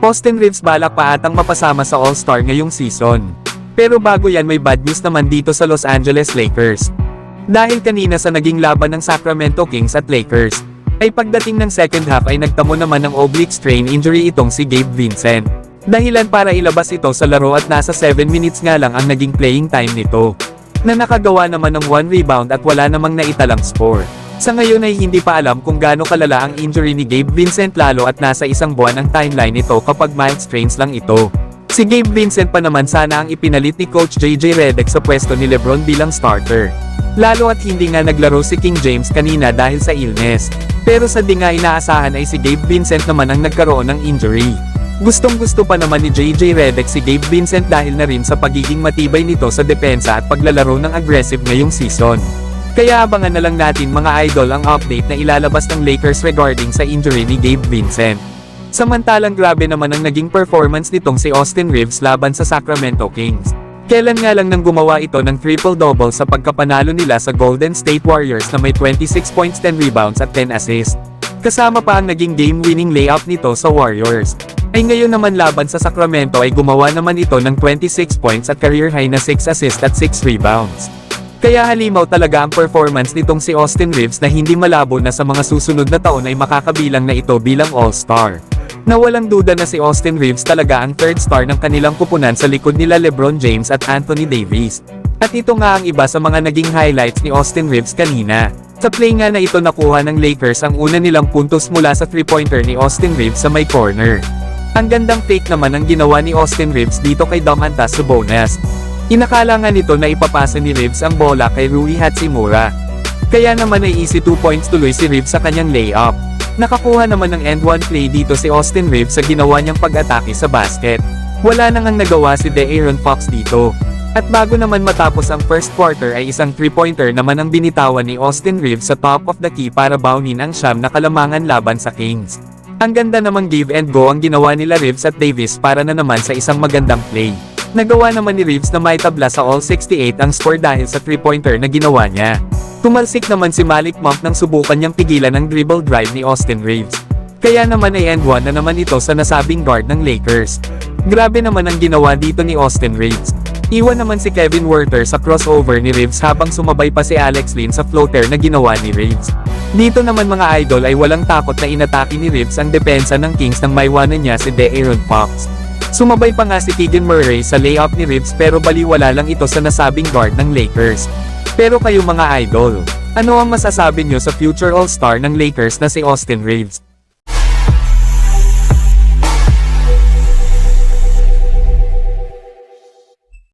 Austin Reeves balak pa atang mapasama sa All-Star ngayong season. Pero bago yan may bad news naman dito sa Los Angeles Lakers. Dahil kanina sa naging laban ng Sacramento Kings at Lakers, ay pagdating ng second half ay nagtamo naman ng oblique strain injury itong si Gabe Vincent. Dahilan para ilabas ito sa laro at nasa 7 minutes nga lang ang naging playing time nito. Na nakagawa naman ng 1 rebound at wala namang naitalang score. Sa ngayon ay hindi pa alam kung gaano kalala ang injury ni Gabe Vincent lalo at nasa isang buwan ang timeline nito kapag mild strains lang ito. Si Gabe Vincent pa naman sana ang ipinalit ni Coach JJ Redick sa pwesto ni LeBron bilang starter. Lalo at hindi nga naglaro si King James kanina dahil sa illness. Pero sa di nga inaasahan ay si Gabe Vincent naman ang nagkaroon ng injury. Gustong-gusto pa naman ni JJ Redick si Gabe Vincent dahil na rin sa pagiging matibay nito sa depensa at paglalaro ng aggressive ngayong season. Kaya abangan na lang natin mga idol ang update na ilalabas ng Lakers regarding sa injury ni Gabe Vincent. Samantalang grabe naman ang naging performance nitong si Austin Reeves laban sa Sacramento Kings. Kailan nga lang nang gumawa ito ng triple-double sa pagkapanalo nila sa Golden State Warriors na may 26 points, 10 rebounds at 10 assists. Kasama pa ang naging game-winning layup nito sa Warriors. Ay ngayon naman laban sa Sacramento ay gumawa naman ito ng 26 points at career high na 6 assists at 6 rebounds. Kaya halimaw talaga ang performance nitong si Austin Reeves na hindi malabo na sa mga susunod na taon ay makakabilang na ito bilang All-Star. Na walang duda na si Austin Reeves talaga ang third star ng kanilang kupunan sa likod nila LeBron James at Anthony Davis. At ito nga ang iba sa mga naging highlights ni Austin Reeves kanina. Sa play nga na ito nakuha ng Lakers ang una nilang puntos mula sa 3-pointer ni Austin Reeves sa may corner. Ang gandang fake naman ang ginawa ni Austin Reeves dito kay Domantas Sabonis. Inakala nga nito na ipapasa ni Reeves ang bola kay Rui Hachimura. Kaya naman ay easy 2 points tuloy si Reeves sa kanyang layup. Nakakuha naman ng end-one play dito si Austin Reeves sa ginawa niyang pag-atake sa basket. Wala nang ang nagawa si De'Aaron Fox dito. At bago naman matapos ang first quarter ay isang 3-pointer naman ang binitawan ni Austin Reeves sa top of the key para baunin ang siyam na kalamangan laban sa Kings. Ang ganda namang give and go ang ginawa nila Reeves at Davis para na naman sa isang magandang play. Nagawa naman ni Reeves na maitabla sa All-68 ang score dahil sa 3-pointer na ginawa niya. Tumalsik naman si Malik Monk nang subukan niyang pigilan ang dribble drive ni Austin Reeves. Kaya naman ay end-one na naman ito sa nasabing guard ng Lakers. Grabe naman ang ginawa dito ni Austin Reeves. Iwan naman si Kevin Huerter sa crossover ni Reeves habang sumabay pa si Alex Len sa floater na ginawa ni Reeves. Dito naman mga idol ay walang takot na inatake ni Reeves ang depensa ng Kings nang maiwanan niya si De'Aaron Fox. Sumabay pa nga si Keegan Murray sa layup ni Reeves pero baliwala lang ito sa nasabing guard ng Lakers. Pero kayo mga idol, ano ang masasabi nyo sa future All-Star ng Lakers na si Austin Reeves?